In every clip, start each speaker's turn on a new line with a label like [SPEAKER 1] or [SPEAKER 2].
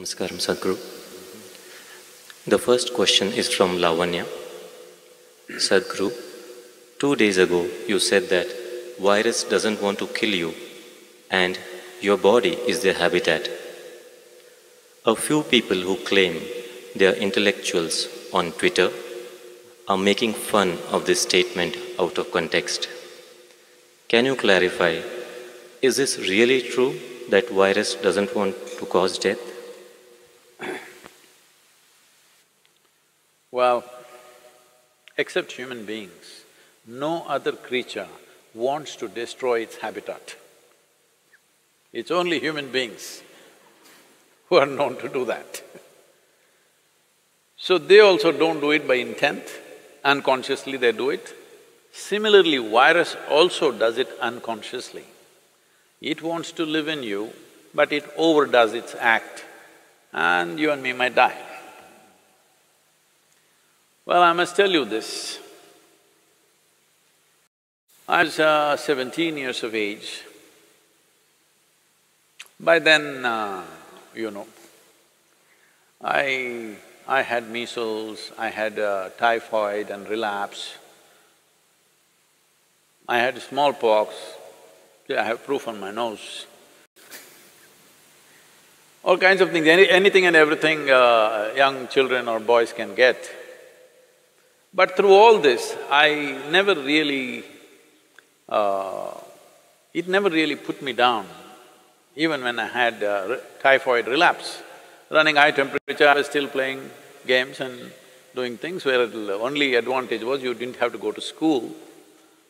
[SPEAKER 1] Namaskaram, Sadhguru. The first question is from Lavanya. Sadhguru, 2 days ago you said that virus doesn't want to kill you and your body is their habitat. A few people who claim they are intellectuals on Twitter are making fun of this statement out of context. Can you clarify, is this really true that virus doesn't want to cause death?
[SPEAKER 2] Well, except human beings, no other creature wants to destroy its habitat. It's only human beings who are known to do that. So they also don't do it by intent, unconsciously they do it. Similarly, virus also does it unconsciously. It wants to live in you, but it overdoes its act, and you and me might die. Well, I must tell you this. I was 17 years of age. By then, I had measles, I had typhoid and relapse. I had smallpox, I have proof on my nose. All kinds of things, anything and everything young children or boys can get. But through all this, I never really… it never really put me down. Even when I had typhoid relapse, running high temperature, I was still playing games and doing things where the only advantage was you didn't have to go to school.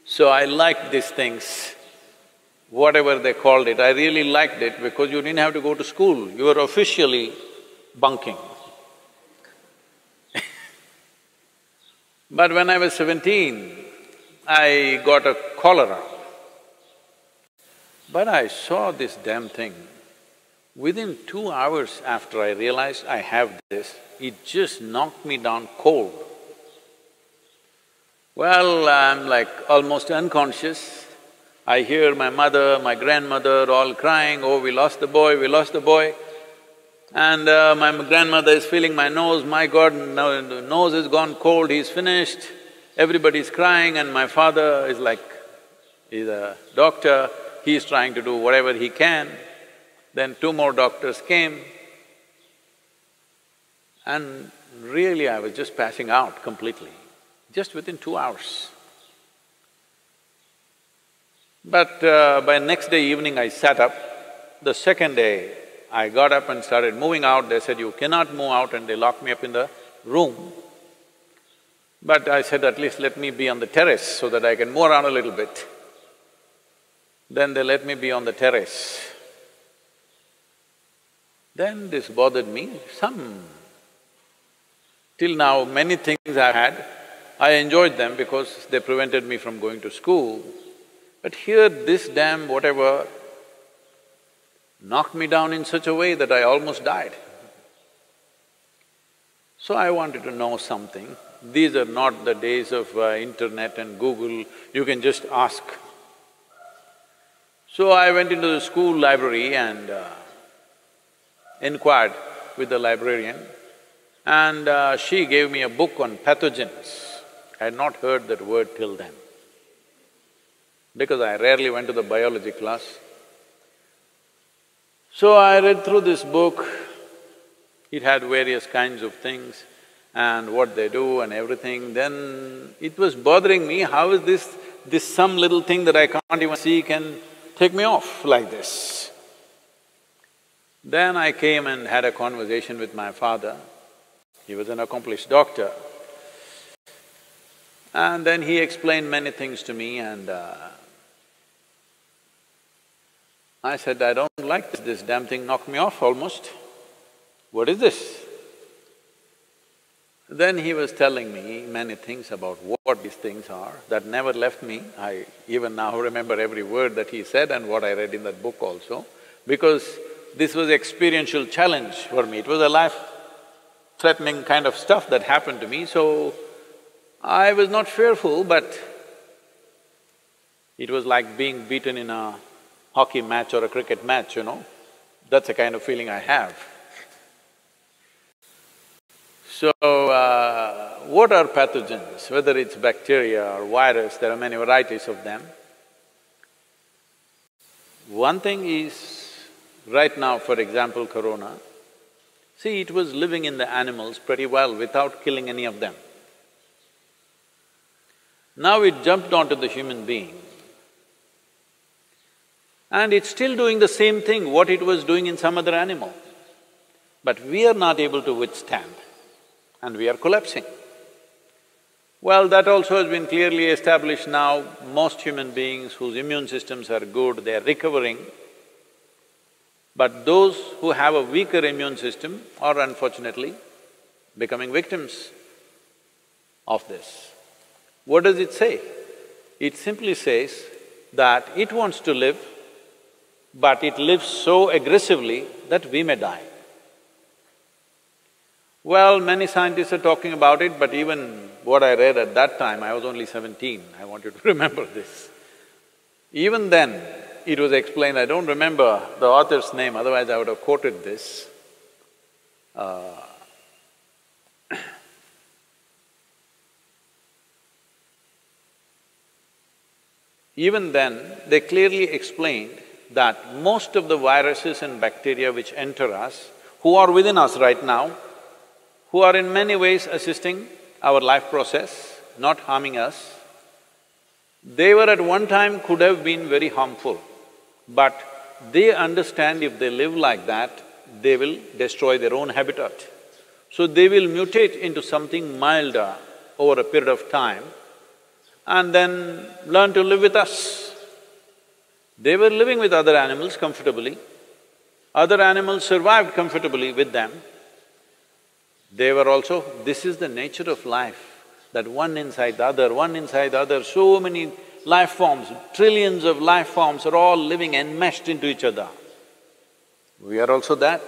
[SPEAKER 2] So I liked these things, whatever they called it, I really liked it because you didn't have to go to school, you were officially bunking. But when I was 17, I got a cholera. But I saw this damn thing. Within 2 hours after I realized I have this, it just knocked me down cold. Well, I'm like almost unconscious. I hear my mother, my grandmother all crying, oh, we lost the boy, we lost the boy. And my grandmother is feeling my nose, my God, no, the nose has gone cold, he's finished. Everybody's crying and my father is like… he's a doctor, he's trying to do whatever he can. Then 2 more doctors came and really I was just passing out completely, just within 2 hours. But by next day evening I sat up. The second day I got up and started moving out. They said, you cannot move out, and they locked me up in the room. But I said, at least let me be on the terrace so that I can move around a little bit. Then they let me be on the terrace. Then this bothered me, till now many things I had, I enjoyed them because they prevented me from going to school. But here this damn whatever knocked me down in such a way that I almost died. So I wanted to know something. These are not the days of internet and Google, you can just ask. So I went into the school library and inquired with the librarian, and she gave me a book on pathogens. I had not heard that word till then, because I rarely went to the biology class. So I read through this book, it had various kinds of things and what they do and everything. Then it was bothering me, how is this some little thing that I can't even see can take me off like this? Then I came and had a conversation with my father. He was an accomplished doctor. And then he explained many things to me, and I said, I don't like this damn thing knocked me off almost. What is this? Then he was telling me many things about what these things are that never left me. I even now remember every word that he said and what I read in that book also, because this was experiential challenge for me. It was a life-threatening kind of stuff that happened to me, so I was not fearful, but it was like being beaten in a hockey match or a cricket match, That's the kind of feeling I have. So, what are pathogens? Whether it's bacteria or virus, there are many varieties of them. One thing is, right now, for example, corona, see, it was living in the animals pretty well without killing any of them. Now it jumped onto the human being, and it's still doing the same thing what it was doing in some other animal. But we are not able to withstand, and we are collapsing. Well, that also has been clearly established now. Most human beings whose immune systems are good, they are recovering. But those who have a weaker immune system are unfortunately becoming victims of this. What does it say? It simply says that it wants to live, but it lives so aggressively that we may die. Well, many scientists are talking about it, but even what I read at that time, I was only 17, I want you to remember this. Even then, it was explained, I don't remember the author's name, otherwise I would have quoted this. Even then, they clearly explained that most of the viruses and bacteria which enter us, who are within us right now, who are in many ways assisting our life process, not harming us, they were at one time could have been very harmful, but they understand if they live like that, they will destroy their own habitat. So they will mutate into something milder over a period of time and then learn to live with us. They were living with other animals comfortably, other animals survived comfortably with them. They were also… This is the nature of life, that one inside the other, one inside the other, so many life forms, trillions of life forms are all living enmeshed into each other. We are also that.